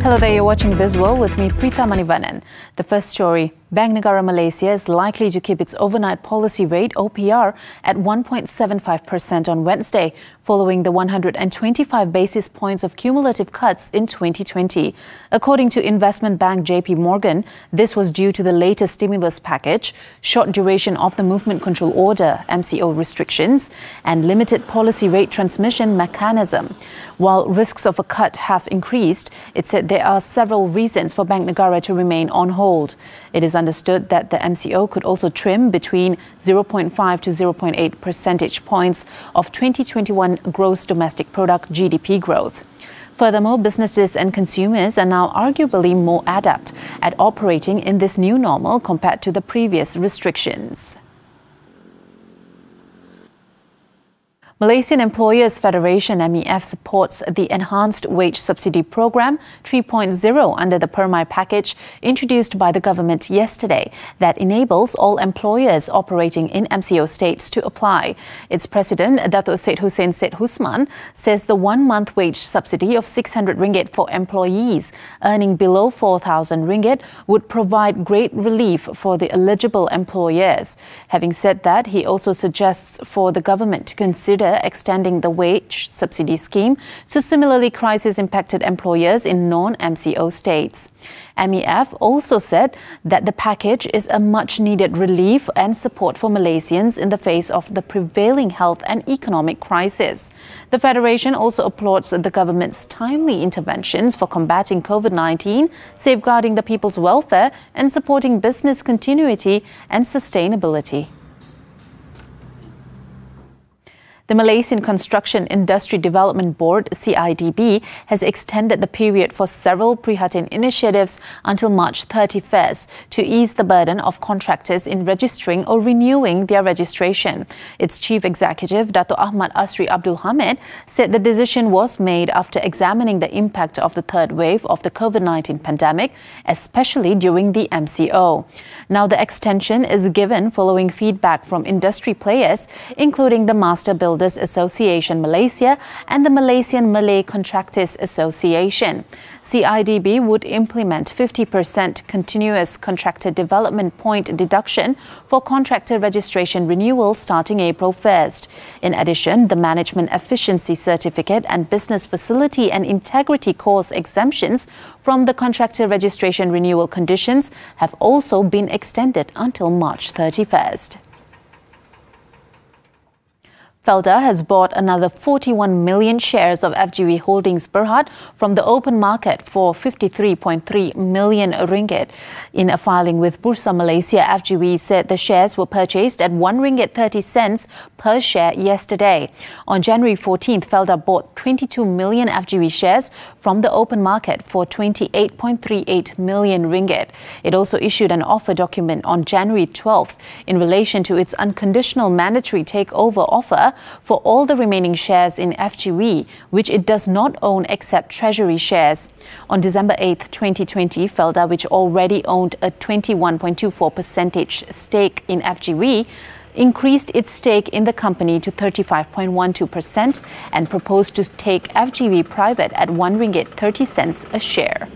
Hello there, you're watching Bizworld with me, Pritha Manivannan. The first story, Bank Negara Malaysia is likely to keep its overnight policy rate OPR at 1.75% on Wednesday, following the 125 basis points of cumulative cuts in 2020. According to investment bank JP Morgan, this was due to the latest stimulus package, short duration of the movement control order, MCO restrictions, and limited policy rate transmission mechanism. While risks of a cut have increased, it said there are several reasons for Bank Negara to remain on hold. It is understood that the MCO could also trim between 0.5 to 0.8 percentage points of 2021 gross domestic product GDP growth. Furthermore, businesses and consumers are now arguably more adept at operating in this new normal compared to the previous restrictions. Malaysian Employers Federation MEF supports the Enhanced Wage Subsidy Program 3.0 under the Permai package introduced by the government yesterday that enables all employers operating in MCO states to apply. Its president, Dato' Syed Hussein Syed Husman, says the 1 month wage subsidy of 600 ringgit for employees earning below 4,000 ringgit would provide great relief for the eligible employers. Having said that, he also suggests for the government to consider extending the wage subsidy scheme to similarly crisis-impacted employers in non-MCO states. MEF also said that the package is a much-needed relief and support for Malaysians in the face of the prevailing health and economic crisis. The Federation also applauds the government's timely interventions for combating COVID-19, safeguarding the people's welfare and supporting business continuity and sustainability. The Malaysian Construction Industry Development Board, CIDB, has extended the period for several Prihatin initiatives until March 31st to ease the burden of contractors in registering or renewing their registration. Its chief executive, Dato' Ahmad Asri Abdul Hamid, said the decision was made after examining the impact of the third wave of the COVID-19 pandemic, especially during the MCO. Now the extension is given following feedback from industry players, including the Master Builders Association Malaysia and the Malaysian Malay Contractors Association. CIDB would implement 50% continuous contractor development point deduction for contractor registration renewal starting April 1st. In addition, the Management Efficiency Certificate and Business Facility and Integrity Course exemptions from the contractor registration renewal conditions have also been extended until March 31st. Felda has bought another 41 million shares of FGV Holdings Berhad from the open market for 53.3 million ringgit. In a filing with Bursa Malaysia, FGV said the shares were purchased at 1 ringgit 30 cents per share yesterday. On January 14th, Felda bought 22 million FGV shares from the open market for 28.38 million ringgit. It also issued an offer document on January 12th in relation to its unconditional mandatory takeover offer for all the remaining shares in FGV, which it does not own except treasury shares. On December 8th, 2020, Felda, which already owned a 21.24% stake in FGV, increased its stake in the company to 35.12% and proposed to take FGV private at 1 ringgit 30 cents a share.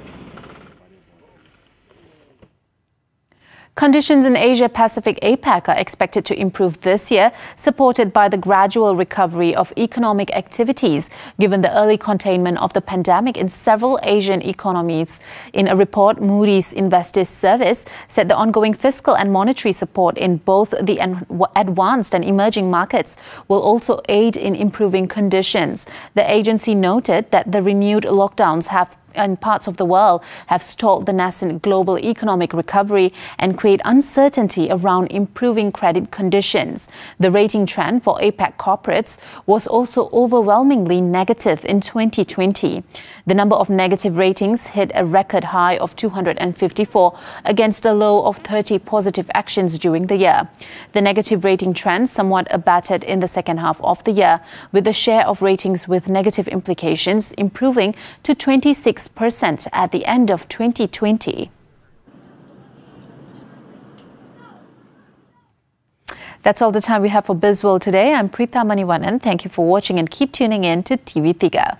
Conditions in Asia-Pacific APAC are expected to improve this year, supported by the gradual recovery of economic activities, given the early containment of the pandemic in several Asian economies. In a report, Moody's Investors Service said the ongoing fiscal and monetary support in both the advanced and emerging markets will also aid in improving conditions. The agency noted that the renewed lockdowns in parts of the world have stalled the nascent global economic recovery and create uncertainty around improving credit conditions. The rating trend for APAC corporates was also overwhelmingly negative in 2020. The number of negative ratings hit a record high of 254 against a low of 30 positive actions during the year. The negative rating trend somewhat abated in the second half of the year, with the share of ratings with negative implications improving to 26% at the end of 2020. That's all the time we have for Bizworld today. I'm Pritha Manivannan. Thank you for watching and keep tuning in to TV3.